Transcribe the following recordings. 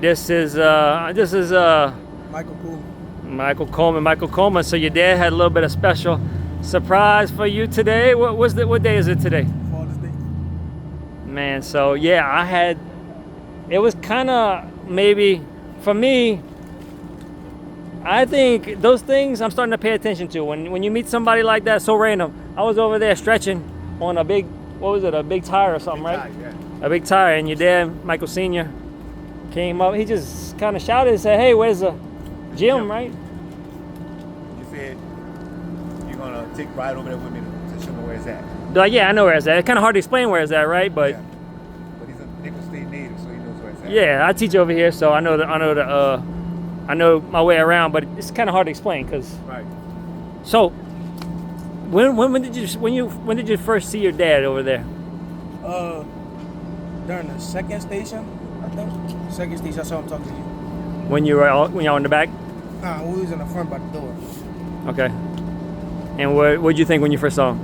This is Michael Coleman. Michael Coleman. So your dad had a little bit of special surprise for you today. What day is it today? Father's Day. Man, so yeah, it was kind of maybe for me. I think those things I'm starting to pay attention to. When you meet somebody like that, so random. I was over there stretching on a big, a big tire or something, right? Tire, yeah. A big tire, and your dad, Michael Sr., came up. He just kind of shouted and said, "Hey, where's the gym?" Right? You said you're gonna take right over there with me to show me where it's at. Like, yeah, I know where it's at. It's kind of hard to explain where it's at, right? But yeah. But he's a Nickel State native, so he knows where it's at. yeah, I teach over here, so I know my way around. But it's kind of hard to explain, cause. Right. So, when did you first see your dad over there? During the second station, I think. Second station, I saw him talking to you. When you were in the back? Nah, we was in the front by the door. Okay. And what'd you think when you first saw him?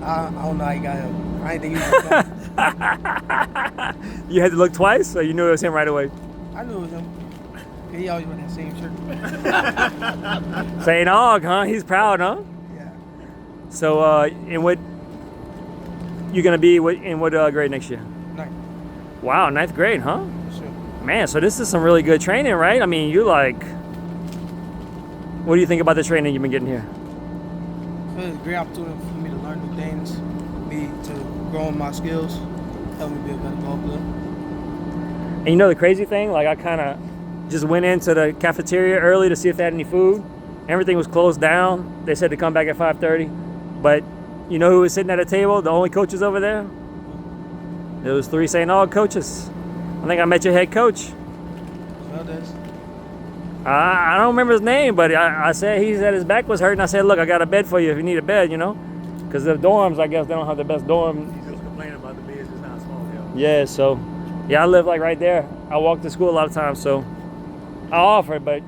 I don't know how you got him. I didn't think he was him. You had to look twice, or you knew it was him right away? I knew it was him. He always wore that same shirt. St. Aug, huh? He's proud, huh? Yeah. So, in what you gonna be in what grade next year? Ninth. Wow, ninth grade, huh? Sure. Man, so this is some really good training, right? I mean, what do you think about the training you've been getting here? So it's a great opportunity for me to learn new things, to grow in my skills, help me be a better ball player. And you know the crazy thing? Like, I kind of just went into the cafeteria early to see if they had any food. Everything was closed down. They said to come back at 5:30. But you know who was sitting at a table? The only coaches over there? It was 3 St. Aug coaches. I think I met your head coach. Well, that's. I don't remember his name, but I said he said his back was hurting. I said, look, I got a bed for you if you need a bed, you know? Because the dorms, I guess, they don't have the best dorm. He's just complaining about the beds just not small. Yeah, so, yeah, I live like right there. I walk to school a lot of times, so I offer it, but,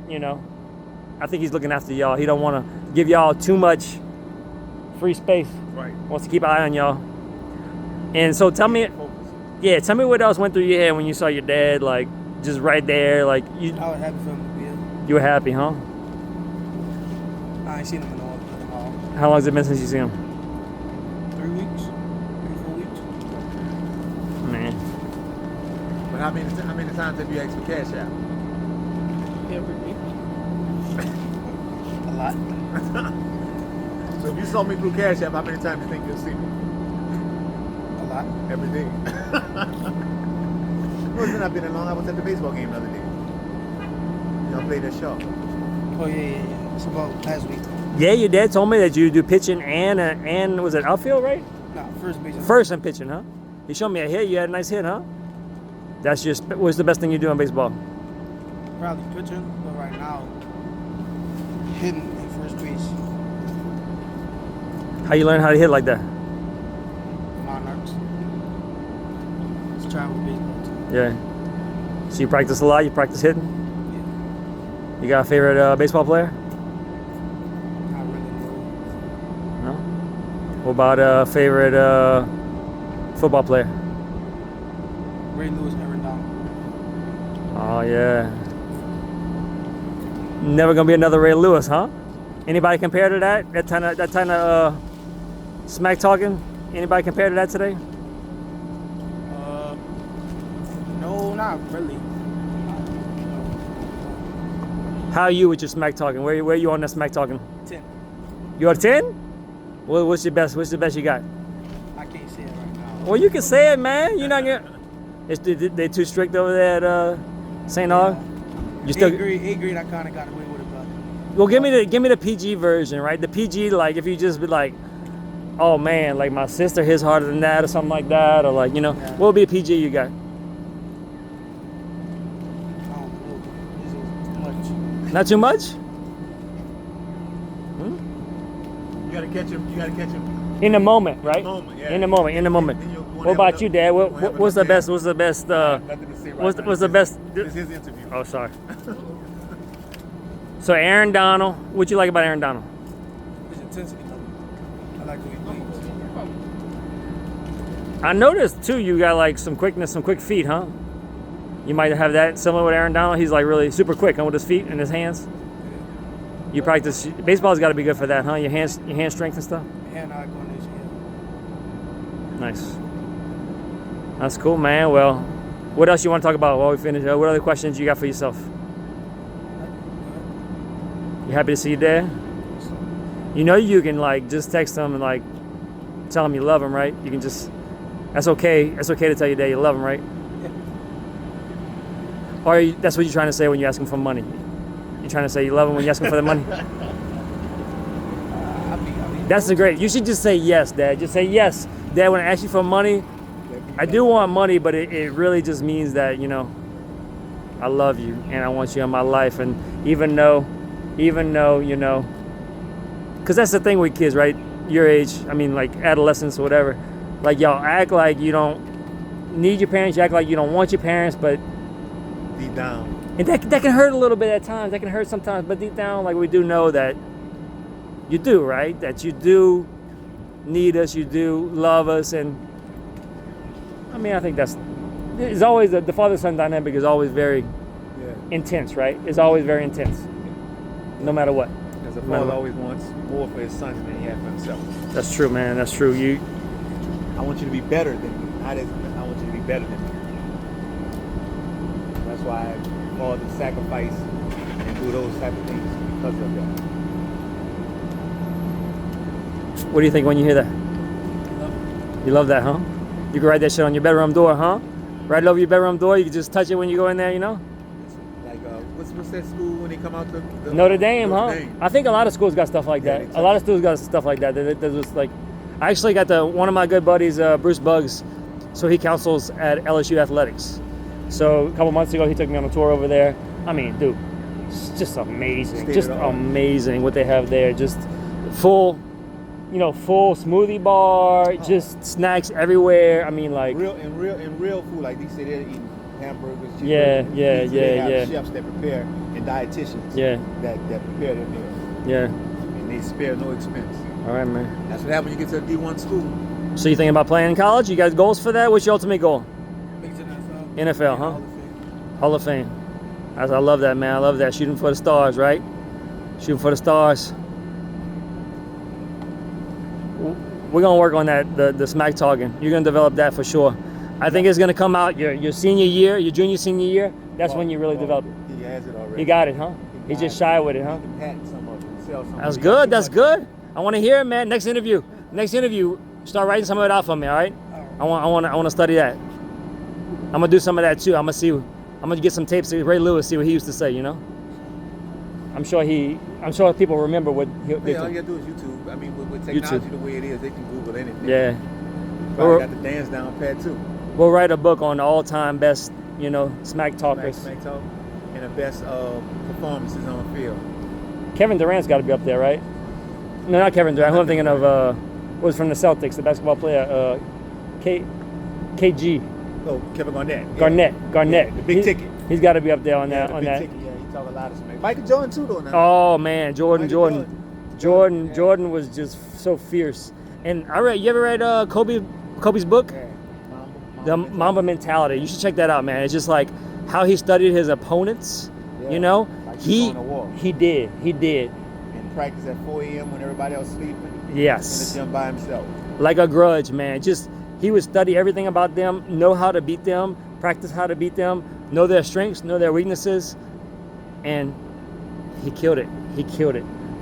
you know, I think he's looking after y'all. He don't want to give y'all too much free space. Right. Wants to keep an eye on y'all. And so tell me what else went through your head when you saw your dad, like, just right there, like, you. I was happy for him to be here. You were happy, huh? I ain't seen him in a while. How long has it been since you seen him? 3 weeks? 3-4 weeks? Man. But how many times have you asked for cash out? Every week. A lot. So if you saw me through Cash App, how many times do you think you'll see me? A lot. Every day. Well, it's not been that long. I was at the baseball game the other day. Y'all played that show. Oh, yeah. It's about last week. Yeah, your dad told me that you do pitching and was it outfield, right? Nah, first base. First and pitching, huh? He showed me a hit. You had a nice hit, huh? What's the best thing you do in baseball? Probably pitching, but right now, hitting at first base. How you learn how to hit like that? Monarchs. It's travel baseball too. Yeah. So you practice a lot? You practice hitting? Yeah. You got a favorite baseball player? Not really know. No? What about a favorite football player? Ray Lewis, Aaron Donald. Oh, yeah. Never gonna be another Ray Lewis, huh? Anybody compare to that? That kind of smack talking? Anybody compare to that today? No, not really. How are you with your smack talking? Where are you on that smack talking? 10. You are 10? What's your best? What's the best you got? I can't say it right now. Well, you can say it, man. You're not gonna. They too strict over there at St. Aug. You still. Eighth grade, I kind of got away with it, but. Well, give me the PG version, right? The PG, like if you just be like, oh man, like my sister hits harder than that, or something like that, or like Yeah. what would be a PG you got? I don't know. This is too much. Not too much? You gotta catch him. In the moment, right? Moment, yeah. In the moment. Then you'll What about you, Dad? What's the best? What's the best? Nothing to say right now. What's the best? This is his interview. Oh, sorry. So Aaron Donald, what you like about Aaron Donald? His intensity level. I like the way he plays. I noticed too, you got like some quickness, some quick feet, huh? You might have that similar with Aaron Donald. He's like really super quick with his feet and his hands. You practice. Baseball's got to be good for that, huh? Your hand strength and stuff. Hand-eye coordination. Nice. That's cool, man. Well, what else you want to talk about while we finish? What other questions you got for yourself? You happy to see you there? You know you can like just text them and like tell them you love them, right? You can just. That's okay. That's okay to tell your dad you love them, right? Or that's what you're trying to say when you ask him for money. You're trying to say you love him when you ask him for the money. That's the great. You should just say yes, Dad. Just say yes, Dad. When I ask you for money, I do want money, but it really just means that I love you and I want you in my life. And even though because that's the thing with kids, right? Your age, I mean, like adolescents or whatever. Like y'all act like you don't need your parents. You act like you don't want your parents, but deep down. And that can hurt a little bit at times. That can hurt sometimes, but deep down, like we do know that you do, right? That you do need us, you do love us, and I mean, I think it's always the father-son dynamic is always very intense, right? It's always very intense, no matter what. Because the father always wants more for his sons than he has for himself. That's true, man. That's true. I want you to be better than me. I want you to be better than me. That's why fathers sacrifice and do those type of things because of that. What do you think when you hear that? You love that, huh? You can write that shit on your bedroom door, huh? Write it over your bedroom door. You can just touch it when you go in there, Like what's that school when they come out the Notre Dame, huh? Dame. I think a lot of schools got stuff like that. A lot of schools got stuff like that. That was like, I actually got one of my good buddies, Bruce Buggs. So he counsels at LSU athletics. So a couple months ago, he took me on a tour over there. I mean, dude, it's just amazing. Just amazing what they have there. Just full smoothie bar, just snacks everywhere. I mean, like real food. Like they say they're eating hamburgers. Yeah. They have chefs that prepare and dietitians. That prepare their meals. Yeah. And they spare no expense. All right, man. That's what happens when you get to a D1 school. So you thinking about playing in college? You guys goals for that? What's your ultimate goal? NFL, huh? Hall of Fame. I love that, man. I love that. Shooting for the stars, right? Shooting for the stars. We're gonna work on that, the smack talking. You're gonna develop that for sure. I think it's gonna come out your senior year, your junior senior year. That's when you really develop it. He has it already. You got it, huh? He's just shy with it, huh? He can patent some of it, sell some That's of it. good. That's good. I want to hear it, man. Next interview, start writing some of it out for me. All right? I want to study that. I'm gonna do some of that too. I'm gonna get some tapes of Ray Lewis, see what he used to say. I'm sure people remember what he. All you gotta do is YouTube. I mean, with technology the way it is, they can Google anything. Yeah. Probably got the dance down pat too. We'll write a book on the all-time best, smack talkers. Smack talk, and the best performances on the field. Kevin Durant's got to be up there, right? No, not Kevin Durant. Who I'm thinking of was from the Celtics, the basketball player, KG. Oh, Kevin Garnett. Garnett. Yeah, the big ticket. He's got to be up there on that. Big ticket. Yeah, he talk a lot of smack. Michael Jordan too, though. Now. Oh man, Jordan was just so fierce. And you ever read Kobe's book? Yeah. The Mamba Mentality. You should check that out, man. It's just like how he studied his opponents. Yeah. Like he did. And practice at 4 a.m. when everybody else sleeping. Yes. In the gym by himself. Like a grudge, man. He would study everything about them, know how to beat them, practice how to beat them, know their strengths, know their weaknesses, and he killed it.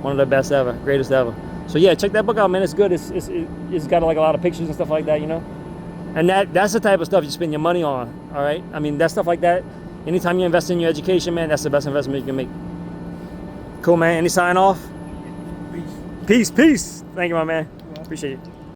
One of the best ever, greatest ever. So yeah, check that book out, man. It's good. It's got like a lot of pictures and stuff like that, And that's the type of stuff you spend your money on, all right? I mean, that stuff like that, anytime you invest in your education, man, that's the best investment you can make. Cool, man. Any sign off? Peace. Peace. Thank you, my man. Appreciate it.